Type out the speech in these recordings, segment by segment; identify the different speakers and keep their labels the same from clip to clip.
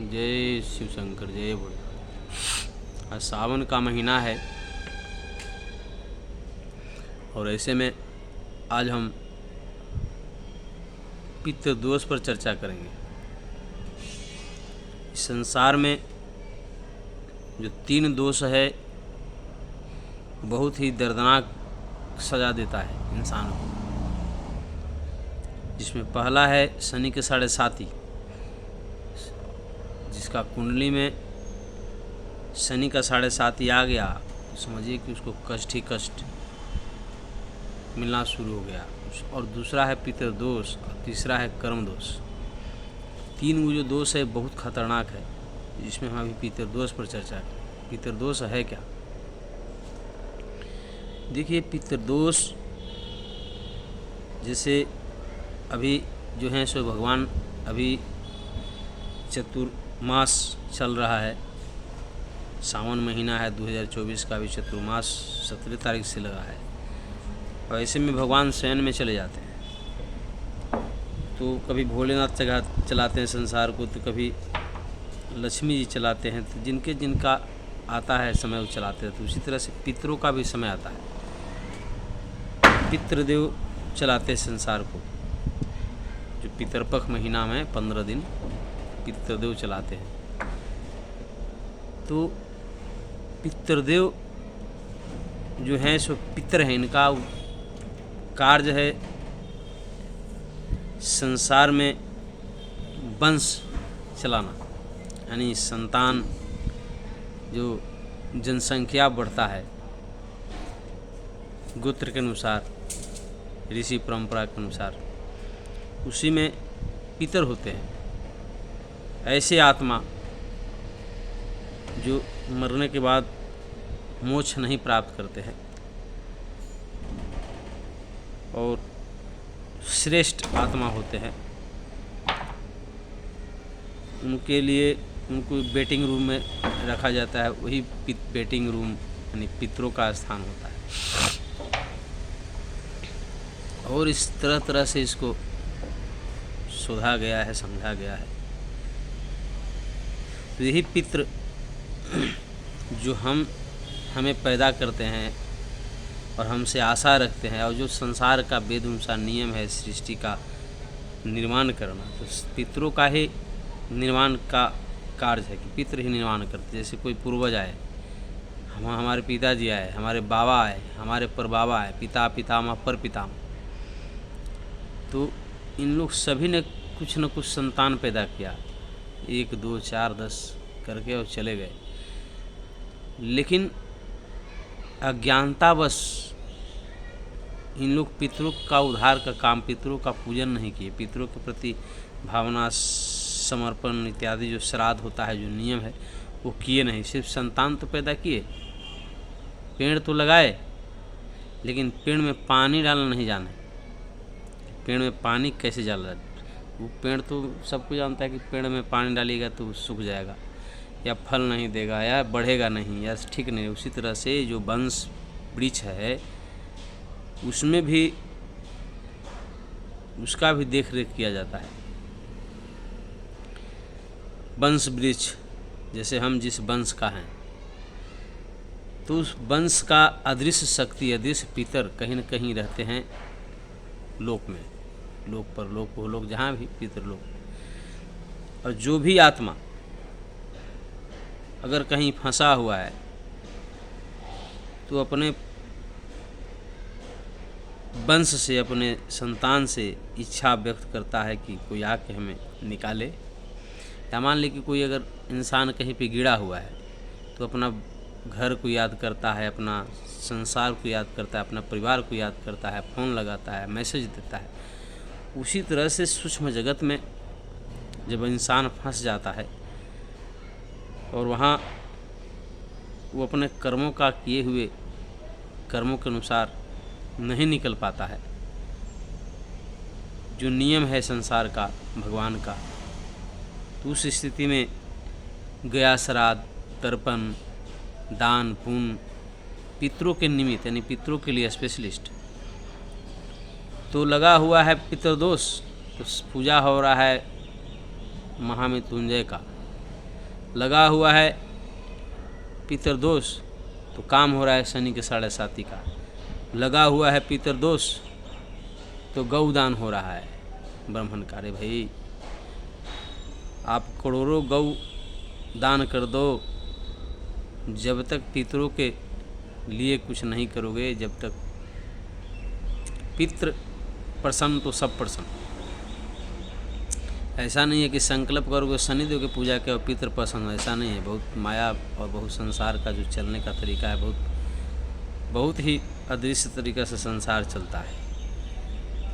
Speaker 1: जय शिव शंकर, जय भोले। आज सावन का महीना है और ऐसे में आज हम पितृदोष पर चर्चा करेंगे। इस संसार में जो 3 दोष है बहुत ही दर्दनाक सजा देता है इंसान को, जिसमें पहला है शनि के 7.5, जिसका कुंडली में शनि का 7.5 आ गया तो समझिए कि उसको कष्ट ही कष्ट मिलना शुरू हो गया। और दूसरा है पितृदोष और तीसरा है कर्म दोष। 3 वो जो दोष है बहुत खतरनाक है, जिसमें हम अभी पितृदोष पर चर्चा करें। पितृदोष है क्या? देखिए, पितृदोष जैसे अभी जो है सो भगवान अभी चतुर्मास चल रहा है, सावन महीना है 2024 का, भी चतुर्मास 17 तारीख से लगा है। और ऐसे में भगवान शयन में चले जाते हैं, तो कभी भोलेनाथ चलाते हैं संसार को, तो कभी लक्ष्मी जी चलाते हैं, तो जिनका आता है समय वो चलाते हैं। तो उसी तरह से पितरों का भी समय आता है, पितृदेव चलाते हैं संसार को। जो पितरपक्ष महीना में 15 दिन पितृदेव चलाते हैं। तो पितृदेव जो हैं सो पितर हैं, इनका कार्य है संसार में वंश चलाना, यानी संतान जो जनसंख्या बढ़ता है गोत्र के अनुसार, ऋषि परंपरा के अनुसार, उसी में पितर होते हैं। ऐसे आत्मा जो मरने के बाद मोक्ष नहीं प्राप्त करते हैं और श्रेष्ठ आत्मा होते हैं, उनके लिए उनको वेटिंग रूम में रखा जाता है। वही वेटिंग रूम यानी पितरों का स्थान होता है। और इस तरह से इसको सुधा गया है, समझा गया है। तो यही पितृ जो हमें पैदा करते हैं और हमसे आशा रखते हैं, और जो संसार का वेद अनुसार नियम है सृष्टि का निर्माण करना, तो पितरों का ही निर्माण का कार्य है कि पितृ ही निर्माण करते। जैसे कोई पूर्वज आए, हमारे पिताजी आए, हमारे बाबा आए, हमारे परबाबा आए, पिता पितामह पर पितामह, तो इन लोग सभी ने कुछ न कुछ संतान पैदा किया, 1 2 4 10 करके और चले गए। लेकिन अज्ञानतावश इन लोग पितरों का उद्धार का काम, पितरों का पूजन नहीं किए, पितरों के प्रति भावना, समर्पण इत्यादि जो श्राद्ध होता है, जो नियम है, वो किए नहीं। सिर्फ संतान तो पैदा किए, पेड़ तो लगाए, लेकिन पेड़ में पानी डालना नहीं जाने। पेड़ में पानी कैसे डालना? वो पेड़ तो सबको जानता है कि पेड़ में पानी डालिएगा तो वो सूख जाएगा, या फल नहीं देगा, या बढ़ेगा नहीं, या ठीक नहीं। उसी तरह से जो वंश वृक्ष है, उसमें भी उसका भी देख रेख किया जाता है। वंश वृक्ष जैसे हम जिस वंश का हैं, तो उस वंश का अदृश्य शक्ति, अदृश्य पितर कहीं न कहीं रहते हैं लोक में, लोक पर लोक, वो लोग जहाँ भी पितर लोग। और जो भी आत्मा अगर कहीं फंसा हुआ है, तो अपने वंश से, अपने संतान से इच्छा व्यक्त करता है कि कोई आके हमें निकाले। या मान ले कि कोई अगर इंसान कहीं पे गिरा हुआ है, तो अपना घर को याद करता है, अपना संसार को याद करता है, अपना परिवार को याद करता है, फ़ोन लगाता है, मैसेज देता है। उसी तरह से सूक्ष्म जगत में जब इंसान फंस जाता है और वहाँ वो अपने कर्मों का किए हुए कर्मों के अनुसार नहीं निकल पाता है, जो नियम है संसार का, भगवान का, तो उस स्थिति में गया श्राद्ध, तर्पण, दान, पुण्य, पितरों के निमित्त यानी पितरों के लिए स्पेशलिस्ट तो लगा हुआ है पितृदोष। तो पूजा हो रहा है महामृत्युंजय का, लगा हुआ है पितृदोष तो काम हो रहा है शनि के 7.5 का। लगा हुआ है पितृदोष तो गौदान हो रहा है ब्राह्मण का। अरे भाई आप करोड़ों गौ दान कर दो, जब तक पितरों के लिए कुछ नहीं करोगे, जब तक पितृ प्रसन्न तो सब प्रसन्न। ऐसा नहीं है कि संकल्प करोगे शनिदेव की पूजा के और पितृ प्रसन्न, ऐसा नहीं है। बहुत माया और बहुत संसार का जो चलने का तरीका है, बहुत ही अदृश्य तरीक़ा से संसार चलता है।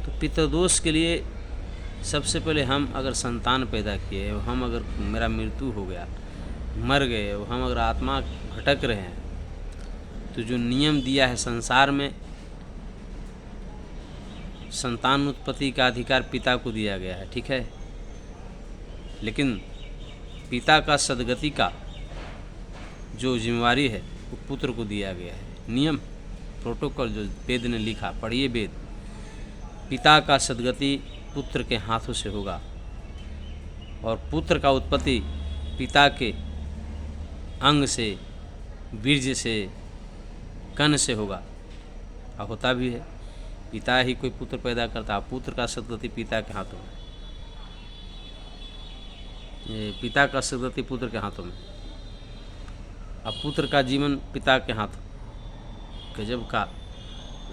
Speaker 1: तो पितृदोष के लिए सबसे पहले हम अगर संतान पैदा किए, हम अगर मेरा मृत्यु हो गया, मर गए, हम अगर आत्मा भटक रहे हैं, तो जो नियम दिया है संसार में, संतान उत्पत्ति का अधिकार पिता को दिया गया है, ठीक है। लेकिन पिता का सद्गति का जो जिम्मेवारी है वो पुत्र को दिया गया है। नियम प्रोटोकॉल जो वेद ने लिखा, पढ़िए वेद। पिता का सद्गति पुत्र के हाथों से होगा और पुत्र का उत्पत्ति पिता के अंग से, बीज से, कण से होगा और होता भी है। पिता ही कोई पुत्र पैदा करता है, पुत्र का सद्गति पिता के हाथों में, पिता का सद्गति पुत्र के हाथों में, अब पुत्र का जीवन पिता के हाथों। गजब का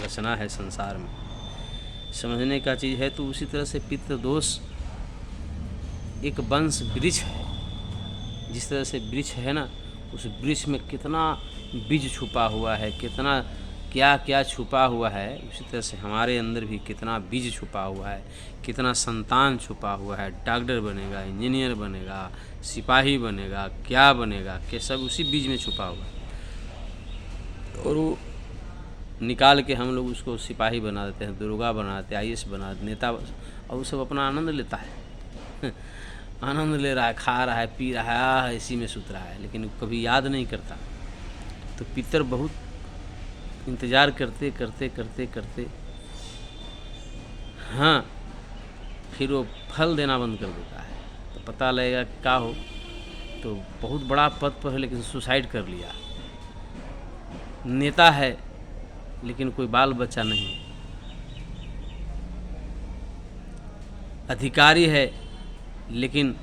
Speaker 1: रचना है संसार में, समझने का चीज़ है। तो उसी तरह से पितृदोष एक वंश वृक्ष है। जिस तरह से वृक्ष है ना, उस वृक्ष में कितना बीज छुपा हुआ है, कितना क्या क्या छुपा हुआ है, उसी तरह से हमारे अंदर भी कितना बीज छुपा हुआ है, कितना संतान छुपा हुआ है। डॉक्टर बनेगा, इंजीनियर बनेगा, सिपाही बनेगा, क्या बनेगा, कि सब उसी बीज में छुपा हुआ है। और वो निकाल के हम लोग उसको सिपाही बना देते हैं, दरोगा बना देते हैं, IAS बना देते, नेता, और वो सब अपना आनंद लेता है आनंद ले रहा है, खा रहा है, पी रहा है, इसी में सुत रहा है, लेकिन कभी याद नहीं करता। तो पितर बहुत इंतज़ार करते करते करते करते हाँ, फिर वो फल देना बंद कर देता है। तो पता लगेगा कि क्या हो, तो बहुत बड़ा पद पर है लेकिन सुसाइड कर लिया। नेता है लेकिन कोई बाल बच्चा नहीं है। अधिकारी है लेकिन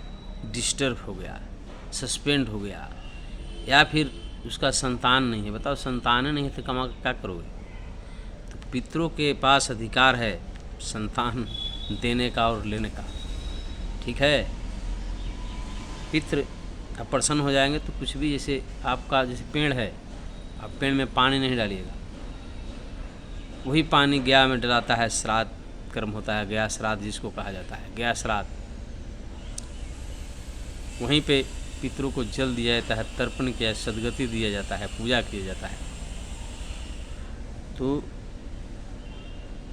Speaker 1: डिस्टर्ब हो गया, सस्पेंड हो गया, या फिर उसका संतान नहीं है। बताओ, संतान नहीं है तो कमा क्या करोगे। तो पितरों के पास अधिकार है संतान देने का और लेने का, ठीक है। पितृ अब प्रसन्न हो जाएंगे तो कुछ भी, जैसे आपका जैसे पेड़ है, आप पेड़ में पानी नहीं डालिएगा, वही पानी गया में डलाता है, श्राद्ध कर्म होता है, गया श्राद्ध जिसको कहा जाता है, गया श्राद्ध। वहीं पे पितरों को जल दिया जाता है, तर्पण किया, सद्गति दिया जाता है, पूजा किया जाता है। तो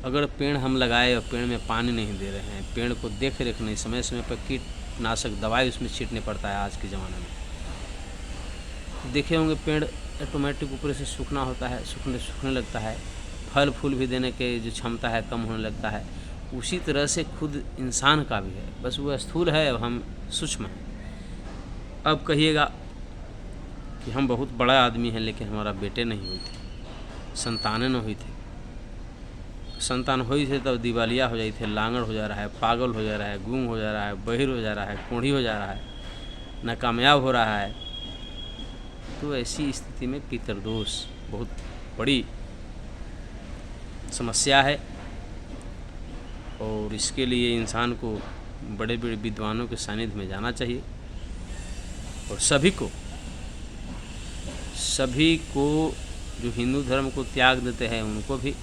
Speaker 1: अगर पेड़ हम लगाए और पेड़ में पानी नहीं दे रहे हैं, पेड़ को देख रेख नहीं, समय समय पर कीटनाशक दवाई उसमें छींटने पड़ता है आज के ज़माने में, तो देखे होंगे पेड़ ऑटोमेटिक ऊपर से सूखना होता है, सूखने लगता है, फल फूल भी देने के जो क्षमता है कम होने लगता है। उसी तरह से खुद इंसान का भी है, बस वो स्थूल है और हम सूक्ष्म हैं। अब कहिएगा कि हम बहुत बड़ा आदमी हैं लेकिन हमारा बेटे नहीं हुए थे, संतानें न हुई थी। संतान हुई थे तब दिवालिया हो जाई थे, लांगड़ हो जा रहा है, पागल हो जा रहा है, गूंग हो जा रहा है, बहिर हो जा रहा है, कोढ़ी हो जा रहा है, नाकामयाब हो रहा है। तो ऐसी स्थिति में पितृदोष बहुत बड़ी समस्या है और इसके लिए इंसान को बड़े बड़े विद्वानों के सानिध्य में जाना चाहिए। और सभी को जो हिंदू धर्म को त्याग देते हैं उनको भी,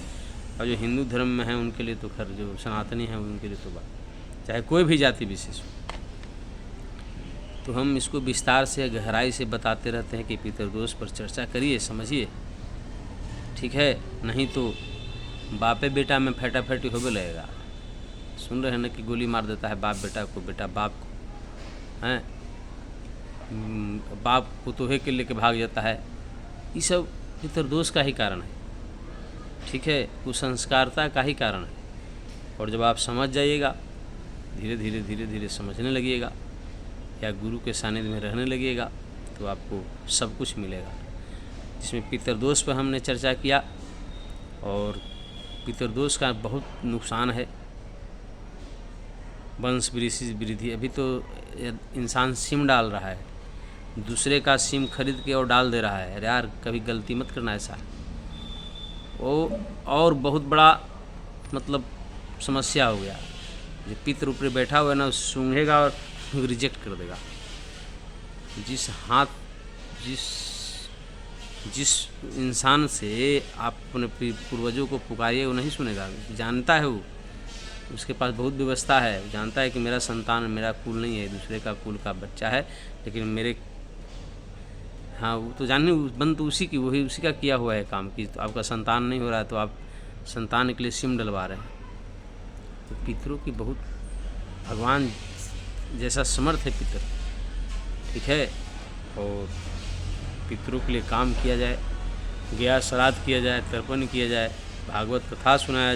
Speaker 1: और जो हिंदू धर्म में हैं उनके लिए तो खैर, जो सनातनी हैं उनके लिए तो बात, चाहे कोई भी जाति विशेष हो। तो हम इसको विस्तार से गहराई से बताते रहते हैं कि पितृदोष पर चर्चा करिए, समझिए, ठीक है। नहीं तो बापे बेटा में फटाफटी होवे लगेगा। सुन रहे हैं ना कि गोली मार देता है बाप बेटा को, बेटा बाप को, हैं, बाप पुतोहे के लेके भाग जाता है। ये सब पितृदोष का ही कारण है, ठीक है, कुसंस्कारता का ही कारण है। और जब आप समझ जाइएगा, धीरे धीरे समझने लगिएगा या गुरु के सानिध्य में रहने लगिएगा, तो आपको सब कुछ मिलेगा। जिसमें पितृदोष पर हमने चर्चा किया, और पितृदोष का बहुत नुकसान है, वंश वृद्धि। अभी तो इंसान सिम डाल रहा है, दूसरे का सिम खरीद के और डाल दे रहा है। अरे यार, कभी गलती मत करना ऐसा। वो और बहुत बड़ा मतलब समस्या हो गया। जो पितृ ऊपर बैठा हुआ है ना, सूंघेगा और रिजेक्ट कर देगा। जिस इंसान से आप अपने पूर्वजों को पुकारिए वो नहीं सुनेगा। जानता है वो, उसके पास बहुत व्यवस्था है, वो जानता है कि मेरा संतान मेरा कुल नहीं है, दूसरे का कुल का बच्चा है, लेकिन मेरे हाँ वो तो जानने बन तो उसी की, वही उसी का किया हुआ है काम कि तो आपका संतान नहीं हो रहा है तो आप संतान के लिए सिम डलवा रहे हैं। तो पितरों की बहुत भगवान जैसा समर्थ है पितर, ठीक है। और पितरों के लिए काम किया जाए, गया श्राद्ध किया जाए, तर्पण किया जाए, भागवत कथा सुनाया जाए।